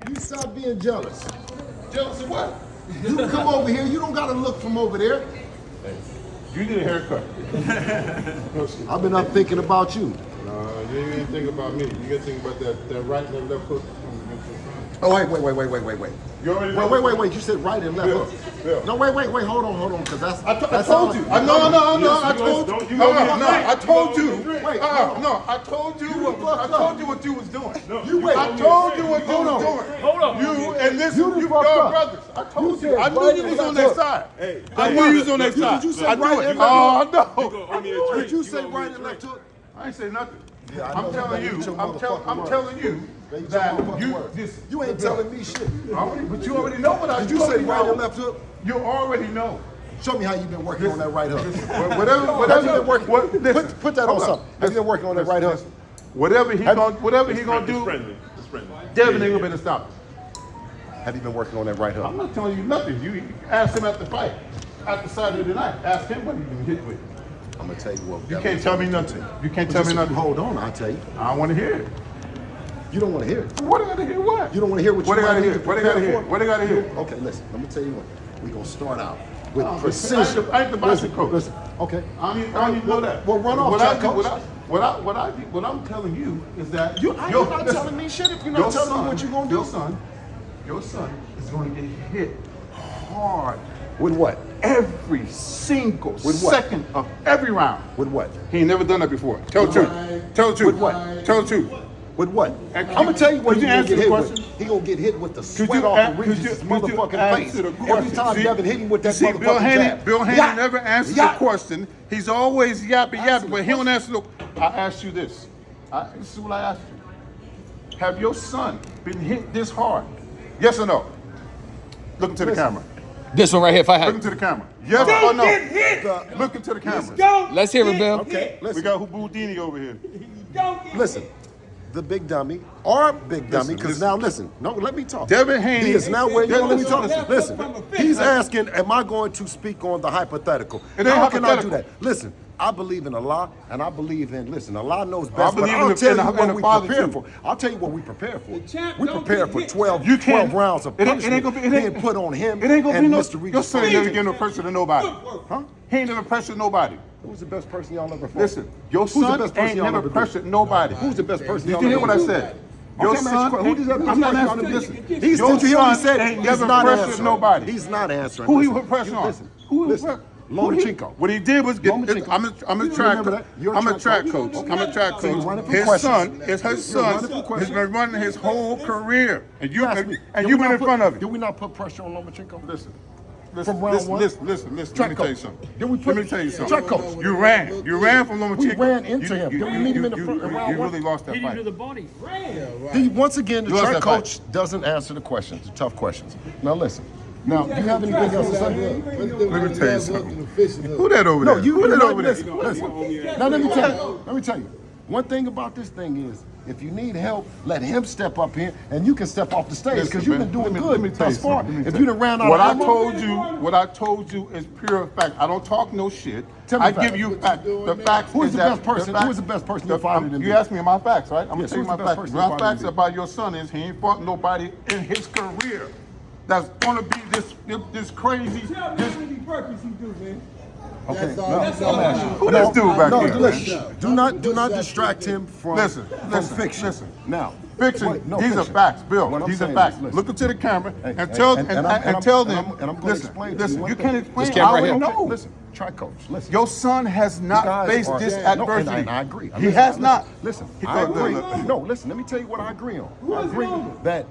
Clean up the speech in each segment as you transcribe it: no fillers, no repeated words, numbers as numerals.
You stop being jealous. Jealous of what? You come over here. You don't gotta look from over there. You need a haircut. I've been up thinking about you. No, you ain't think about me. You gotta think about that right and left hook. Oh wait. You already know. Wait. You said right and left hook. Yeah. No, wait. Hold on, because that's. I told you. No. I told you. No. I told you. Wait. No. I told you what you was doing. I told you what you was doing. Hold on. You and this, you brothers. I told you. I knew you was on their side. I knew you was on their side. Did you say I knew right it. and left hook? Oh no. Did you say right and left hook? I ain't say nothing. Yeah, I know I'm telling you you. better eat your I'm motherfucking telling you that you ain't telling me shit. But you already know what I Did you told say you. right and left hook? You already know. Show me how you've been working on that right hook. Whatever. Have you been working? Put that on something. Have you been working on that right hook? Whatever he gonna do, It's friendly. Devin ain't gonna be able to stop it. Have you been working on that right hook? I'm not telling you nothing. You ask him at the fight, at the Saturday night. Ask him what he been hit with. I'm gonna tell you what. You can't tell me nothing. You can't tell me nothing. Hold on, I'll tell you. I don't want to hear it. You don't want to hear it. What I gotta hear? What? You don't want to hear what What you they gotta might need hear? to What they gotta prepare hear? for? What they gotta hear? Okay, listen. Let me tell you what. We're gonna start out with I precision. ain't the boxing coach. Listen. Okay. I don't even know that. Well, run off, What coach. What I'm telling you is that You're not telling me shit if you're not telling me what you're gonna do. Your son is going to get hit hard With what? every single With what? second of every round. With what? He ain't never done that before. Tell the truth. Tell the truth. With what? Tell the truth. With what? And I'm gonna tell you what could he's you gonna answer get the hit question? with. He gonna get hit with the Could sweat you off a- of could Regis' you- could you motherfucking answer face. the Every question? time See- Devin hit him with that See, motherfucking jab. Bill Haney Yacht. never answers Yacht. the question. He's always yapping, Answer but the he don't answer the. I asked you this. This is what I asked you. Have your son been hit this hard? Yes or no? Look into the camera. This one right here, if I Look had. into the camera. Yes or no? Look into the camera. Let's hear it, Bill. Okay, We listen. got Houdini over here. Listen. The big dummy or big dummy, because listen. now listen. No, let me talk. Devin Haney He is now where you let me talk. Listen. Listen. He's asking, am I going to speak on the hypothetical? It ain't How can I do hypothetical. that? Listen. I believe in Allah, and I believe in, listen, Allah knows I best, but believe I'll in tell the- you in what the we Father prepared too. for. I'll tell you what we prepared for. champ We don't prepared get for hit. 12 You can't- 12 rounds of it ain't punishment gonna be- being put on him It ain't gonna and be no. Mr. Your Regis son ain't never Prograis. getting no pressure to nobody. Huh? He ain't never pressured nobody. Who's the best person y'all ever fought? Listen, your Who's the son best person ain't y'all never ever beat? pressured nobody. Who's the best person Did y'all you hear ever what I beat? said? Okay, Your I'm son, asking, who does that I'm not person answering. y'all Listen, ever beat? your Did you hear what he son said? ain't He's never not pressured answering. nobody. He's not answering. Who he Listen, was pressing on? Listen. Who he was Listen. Who he- Lomachenko. What he did was get. Lomachenko. I'm a You track. remember that? You're a I'm a track track coach. coach. I'm a track So you're running coach. from His questions. son, his You're running son, from has questions. been running his whole career, and you Ask and me, you've did we been not in front of Did it. we not put pressure on Lomachenko? Listen. From round one? Listen. Let Track me tell you coach. something. Did we Let put- me tell you something. Track coach. You ran from Lomachenko. We ran into him. Did we meet him in the front- in round You one? really lost that Hit him to fight. the body. Ran. Once again, the You lost track that fight. coach doesn't answer the questions, the tough questions. Now listen. Now, do you have anything else to say? Let me tell you something. Who that over No, there? you Who that right, over there? listen. Now let me tell you. One thing about this thing is, if you need help, let him step up here, and you can step off the stage because you've been doing good thus far. If you done ran out what of I ammo, what I told you is pure fact. I don't talk no shit. Tell me I facts. give you facts. The facts. Who's is the that best person? Who is the best person you fought in the You league? asked me my facts, right? I'm Yes, gonna tell you who's my the best facts. person you My fought in facts the league? about your son is he ain't fought nobody in his career that's gonna be this crazy. This, Okay. who this dude back here? Listen. Do not distract him from fiction. Listen. Now, Fiction. wait, no, These are fiction. facts, Bill. What I'm These are saying facts. is, listen. Look into the camera Hey, and tell and and I'm- tell and them. I'm gonna Listen, explain to you listen. one You thing. can't explain. This I camera right already here. know. Listen, track coach. Listen. Your son has You not guys faced are- this No, adversity. and I agree. He has not. Listen, He- I look, agree. look, look. No, listen, let me tell you what I agree on. I agree that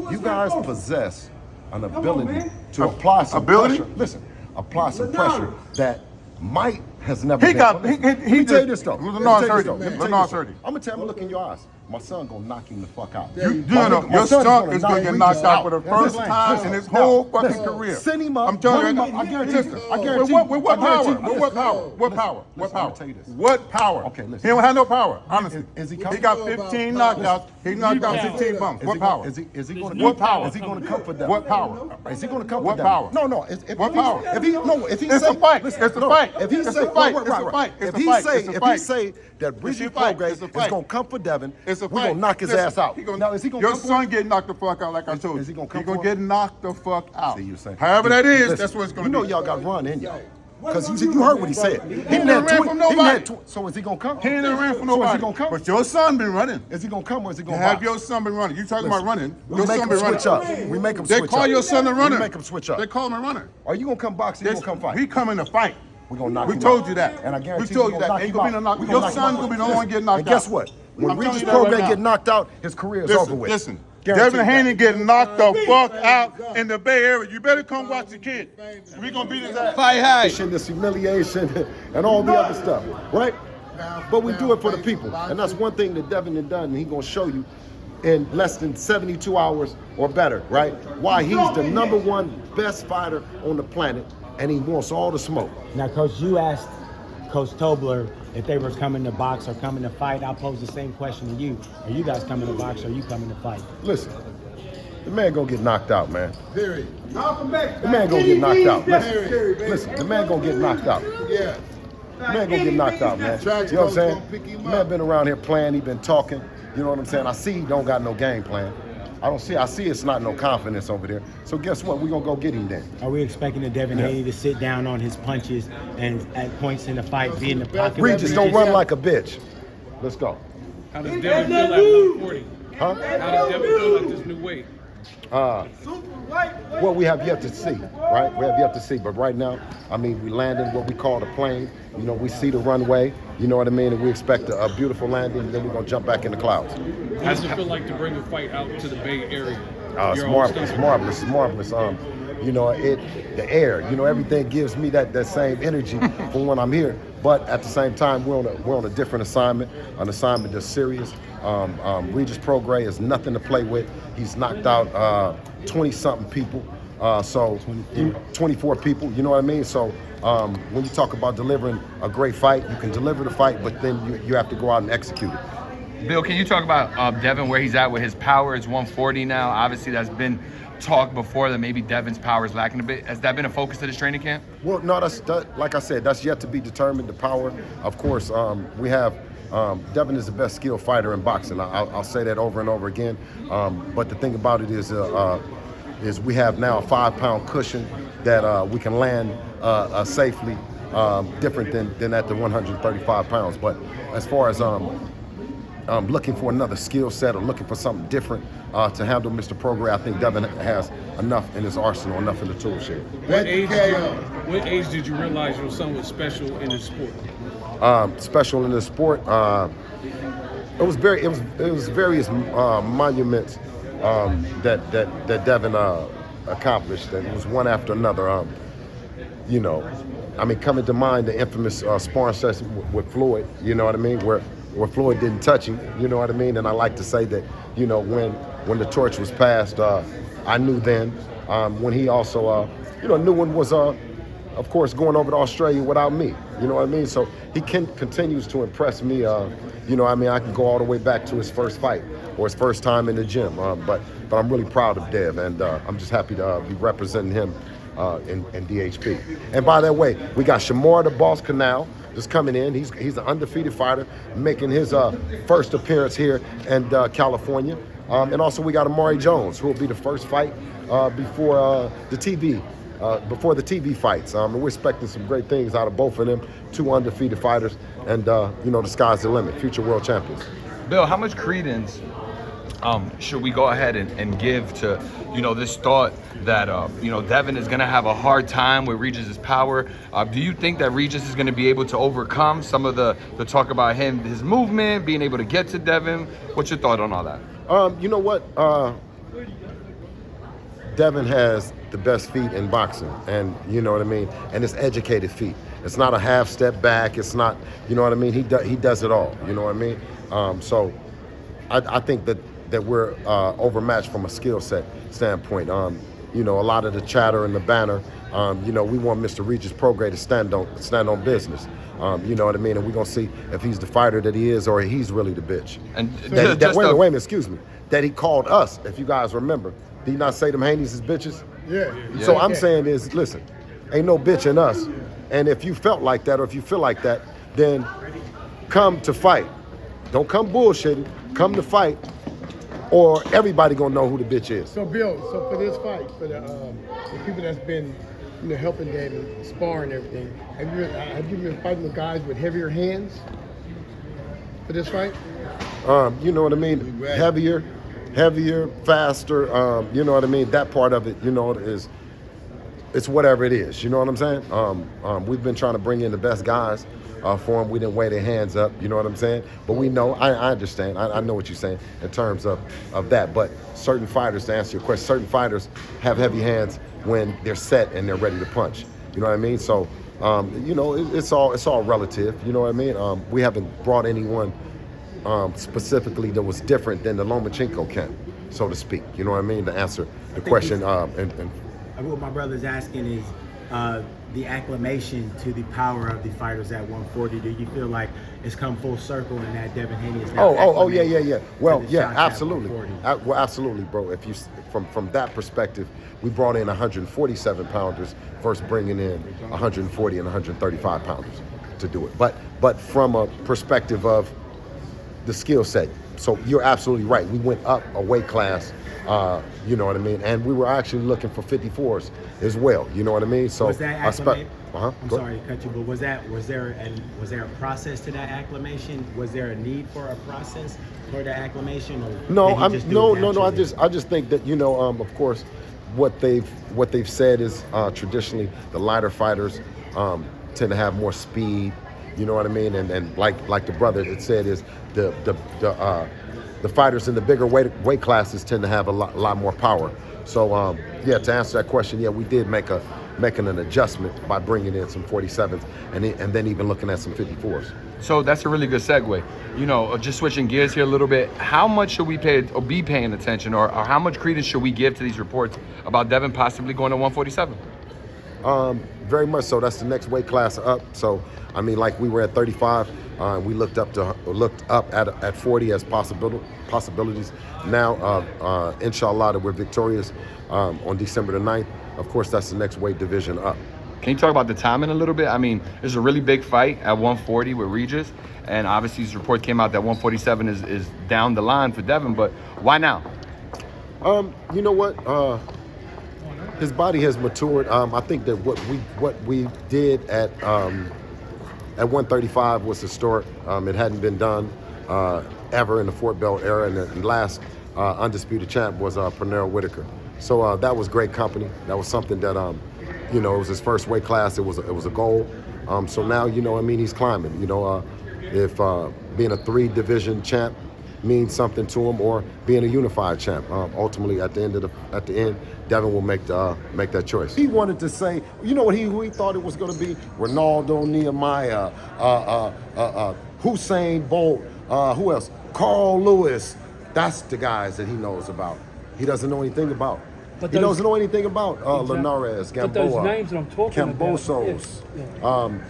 you guys possess an ability to apply some Ability? pressure. Listen, apply some pressure that might has never He been. got- Listen, he- let me he tell you just- this though. it was a Let me tell you this non-30. though. Let me It was tell a you this though. non-30. I'm gonna tell him, look in your eyes. My son gonna knock him the fuck out. You My know, nigga- your my son is son gonna is gonna get Regis knocked out for the first Listen, time listen. in his Now, whole fucking listen, career. Send him up. I'm telling run you, him up. I guarantee. listen, I guarantee. With what I guarantee. power? With what power? What Listen, power? What listen, power? I'm gonna tell you this. What power? Okay, listen. He don't have no power, honestly. Is he He coming? got 15 knockouts. He knocked out 15 bumps. Is What he power? gonna- Is he going What power? Is he going to come for them? What power? Is he going to come What for them? power? No. What power? If he It's say, a fight. listen, It's a no, fight. If he It's say, a fight. right, It's a right. fight. It's If a he fight. say, It's a if he fight. say that Regis a fight. Prograis It's a is fight. going to come for Devin, It's a We're fight. gonna knock his Listen, ass out. Now, is he gonna your come for son him? get knocked the fuck out like I told you. Is he gonna come He gonna for him? get knocked the fuck out. See, you saying. However that is, Listen, that's what it's gonna You know be. y'all got run in y'all. Because you heard what he said. He didn't ran from nobody. So is he gonna come? He ain't ran from So nobody. is he gonna come? But your son been running. Is he gonna come or is he gonna Have box? your son been running? You talking about running? We Your make son him been running. switch up. We make him They switch call up. your son a runner. We make him switch up. They call him a runner. Are you gonna come boxing? You gonna come fight? He coming to fight. We're gonna knock We him told out. you that. And I guarantee we told we you gonna that. knock Ain't him gonna be out. no knock. We Your gonna knock him son out. gonna be the only one getting knocked out. And guess what? When I'm Regis telling you that Prograis right get now. knocked out, his career is over with. Listen. Guaranteed Devin Haney that. getting knocked the fuck out in the Bay Area. You better come watch the kid. We gonna beat his ass. Fight high. This humiliation and all the other stuff, right? But we do it for the people, and that's one thing that Devin has done, and he's gonna show you in less than 72 hours or better, right? Why he's the #1 best fighter on the planet, and he wants all the smoke. Now, Coach, you asked Coach Tobler if they were coming to box or coming to fight. I'll pose the same question to you. Are you guys coming to box or are you coming to fight? Listen, the man gonna get knocked out, man. Period. The man gonna get knocked out. Listen, the man gonna get knocked out. Yeah. The man gonna get knocked out, man. You know what I'm saying? The man been around here playing, he been talking. You know what I'm saying? I see he don't got no game plan. I see it's not no confidence over there. So guess what? We gonna go get him then. Are we expecting the Devin Haney to sit down on his punches and at points in the fight be in the pocket? Regis, don't run like a bitch. Let's go. How does Devin feel at 140? Huh? How does Devin feel at this new weight? Well, we have yet to see, right? We have yet to see, but right now, I mean, we landed what we call the plane. You know, we see the runway, you know what I mean? And we expect a beautiful landing, and then we're gonna jump back in the clouds. How does it feel like to bring a fight out to the Bay Area? It's Your own marvelous, state? it's marvelous, it's marvelous. You know, the air, you know, everything gives me that same energy from when I'm here. But at the same time, we're on a different assignment, an assignment that's serious. Regis Prograis is nothing to play with. He's knocked out 20-something people. 24 people, you know what I mean? So when you talk about delivering a great fight, you can deliver the fight, but then you have to go out and execute it. Bill, can you talk about Devin, where he's at with his power? It's 140 now. Obviously, that's been talk before that maybe Devin's power is lacking a bit. Has that been a focus of this training camp? Well, no, like I said, that's yet to be determined. The power, of course, we have. Devin is the best skilled fighter in boxing. I'll say that over and over again. But the thing about it is we have now a 5-pound cushion that we can land safely, different than at the 135 pounds. But as far as looking for another skill set or looking for something different to handle Mr. Prograis, I think Devin has enough in his arsenal, enough in the tool shed. What age did you realize your son was special in this sport? Special in the sport, it was various monuments that Devin accomplished. That it was one after another. You know, I mean, coming to mind the infamous sparring session with Floyd. You know what I mean? Where Floyd didn't touch him. You know what I mean? And I like to say that, you know, when the torch was passed, I knew then. When he also, knew one was of course, going over to Australia without me. You know what I mean? So he continues to impress me. You know, I mean, I can go all the way back to his first fight or his first time in the gym. But I'm really proud of Dev, and I'm just happy to be representing him in DHP. And by that way, we got Shamar the Boss Canal just coming in. He's an undefeated fighter, making his first appearance here in California. And also we got Amari Jones, who will be the first fight before the TV. Before the TV fights. We're expecting some great things out of both of them, 2 undefeated fighters, and the sky's the limit, future world champions. Bill, how much credence should we go ahead and give to, this thought that, Devin is going to have a hard time with Regis' power? Do you think that Regis is going to be able to overcome some of the talk about his movement, being able to get to Devin? What's your thought on all that? You know what? Devin has the best feet in boxing, and you know what I mean? And it's educated feet. It's not a half step back. It's not, you know what I mean? He does it all, you know what I mean? So I think that we're overmatched from a skill set standpoint. A lot of the chatter and the banner, we want Mr. Regis Prograis to stand on business. You know what I mean? And we're going to see if he's the fighter that he is or he's really the bitch. And wait a minute, excuse me. That he called us, if you guys remember. Did he not say them Haneys is bitches? Yeah. So I'm saying is, listen, ain't no bitch in us. And if you felt like that or if you feel like that, then come to fight. Don't come bullshitting. come to fight, or everybody gonna know who the bitch is. So Bill, so for this fight, for the people that's been, helping Devin, sparring and everything, have you been fighting with guys with heavier hands for this fight? You know what I mean? Heavier, faster. You know what I mean? That part of it, is it's whatever it is. You know what I'm saying? We've been trying to bring in the best guys for them. We didn't weigh their hands up. You know what I'm saying? But we know. I understand. I know what you're saying in terms of that. But certain fighters, to answer your question, certain fighters have heavy hands when they're set and they're ready to punch. You know what I mean? So, it's all relative. You know what I mean? We haven't brought anyone specifically that was different than the Lomachenko camp, so to speak. You know what I mean? To answer the question. What my brother's asking is the acclamation to the power of the fighters at 140. Do you feel like it's come full circle and that Devin Haney is now yeah. Well, to the yeah, shots at absolutely. 140? Well, absolutely, bro. If you from that perspective, we brought in 147 pounders versus bringing in 140 and 135 pounders to do it. But from a perspective of the skill set, so you're absolutely right. We went up a weight class. You know what I mean? And we were actually looking for 54s as well. You know what I mean? So Was that acclimate? I'm Go sorry to cut you, but was there a process to that acclimation? Was there a need for a process for that acclimation? Or No, did he just do it no. naturally? I just think that of course, what they've said is traditionally the lighter fighters tend to have more speed. You know what I mean? And like the brother had said is the fighters in the bigger weight classes tend to have a lot more power. So to answer that question, we did making an adjustment by bringing in some 47s and then even looking at some 54s. So that's a really good segue. Just switching gears here a little bit, how much should we be paying attention, or how much credence should we give to these reports about Devin possibly going to 147? Very much so. That's the next weight class up. So I mean, like we were at 35, we looked up at 40 as possibilities. Now, inshallah, that we're victorious on December the 9th. Of course, that's the next weight division up. Can you talk about the timing a little bit? I mean, there's a really big fight at 140 with Regis, and obviously this report came out that 147 is down the line for Devin, but why now? You know what? His body has matured. I think that what we did at 135 was historic. It hadn't been done ever in the Fort Bell era, and the last undisputed champ was Pernell Whitaker. So that was great company. That was something that it was his first weight class. It was a goal. So now he's climbing. If being a 3-division champ means something to him, or being a unified champ, ultimately at the end, Devin will make that choice. He wanted to say, who he thought it was going to be? Ronaldo, Nehemiah, Usain Bolt, who else? Carl Lewis. That's the guys that he knows about. He doesn't know anything about. He doesn't know anything about Linares, Gamboa, But those names that I'm talking Cambosos,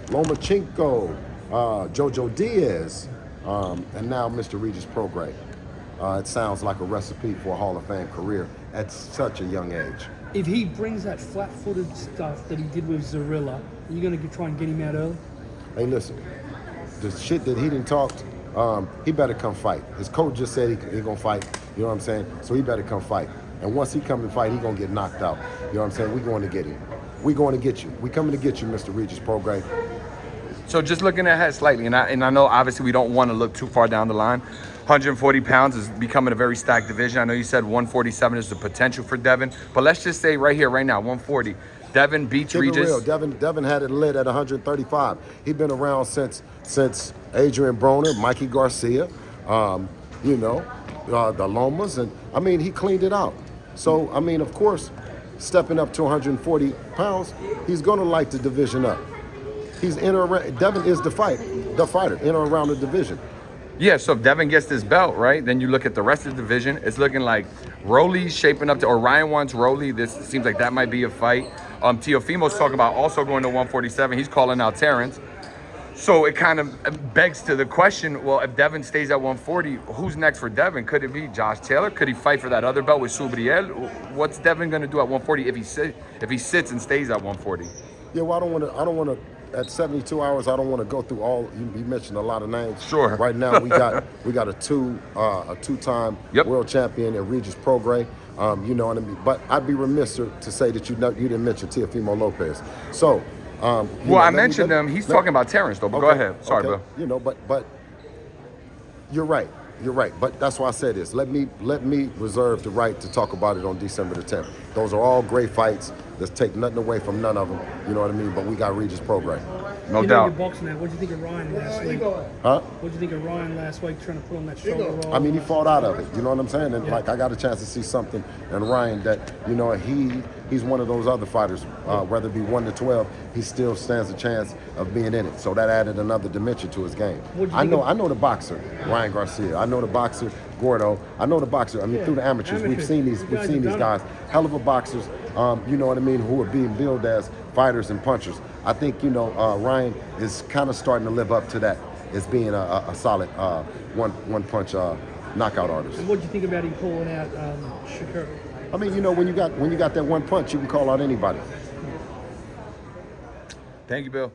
Lomachenko, Jojo Diaz, and now Mr. Regis Prograis. It sounds like a recipe for a Hall of Fame career at such a young age. If he brings that flat-footed stuff that he did with Zarilla, are you going to try and get him out early? Hey, listen, the shit that he didn't talk, he better come fight. His coach just said he gonna fight. You know what I'm saying? So he better come fight. And once he come and fight, he gonna get knocked out. You know what I'm saying? We going to get him. We going to get you. We coming to get you, Mr. Regis Prograis. So just looking ahead slightly, and I know obviously we don't want to look too far down the line. 140 pounds is becoming a very stacked division. I know you said 147 is the potential for Devin, but let's just say right here, right now, 140. Devin beats Regis. Real. Devin had it lit at 135. He's been around since Adrian Broner, Mikey Garcia, the Lomas, and I mean he cleaned it out. So I mean, of course, stepping up to 140 pounds, he's gonna light the division up. Devin is the fighter in or around the division. Yeah, so if Devin gets this belt, right, then you look at the rest of the division. It's looking like Rolly's shaping up to, or Ryan wants Rolly. This seems like that might be a fight. Teofimo's talking about also going to 147. He's calling out Terrence. So it kind of begs to the question, well, if Devin stays at 140, who's next for Devin? Could it be Josh Taylor? Could he fight for that other belt with Subriel? What's Devin going to do at 140 if he sits and stays at 140? Yeah, well, I don't want at 72 hours, I don't want to go through all. You mentioned a lot of names. Sure. Right now, we got a two-time Yep. world champion in Regis Prograis. You know what I mean. But I'd be remiss to say that you didn't mention Teofimo Lopez. So. Well, I mentioned him. He's talking about Terrence, though. But go ahead. Sorry, Bill. You know, but you're right. You're right. But that's why I said this. Let me reserve the right to talk about it on December the 10th. Those are all great fights. Let's take nothing away from none of them. You know what I mean? But we got Regis Prograis. No you doubt. know your boxing now. What did you think of Ryan last week? Huh? What did you think of Ryan last week trying to put on that shoulder roll? I mean, he fought out of it. You know what I'm saying? And like, I got a chance to see something in Ryan that, you know, he's one of those other fighters. Whether it be 1 to 12, he still stands a chance of being in it. So that added another dimension to his game. I know the boxer, Ryan Garcia. I know the boxer, Gordo. I know the boxer. I mean, through the amateurs, we've seen these guys, hell of a boxers. You know what I mean? Who are being billed as fighters and punchers. I think, you know, Ryan is kind of starting to live up to that as being a solid one punch knockout artist. And what did you think about him calling out Shakur? I mean, you know, when you got that one punch, you can call out anybody. Thank you, Bill.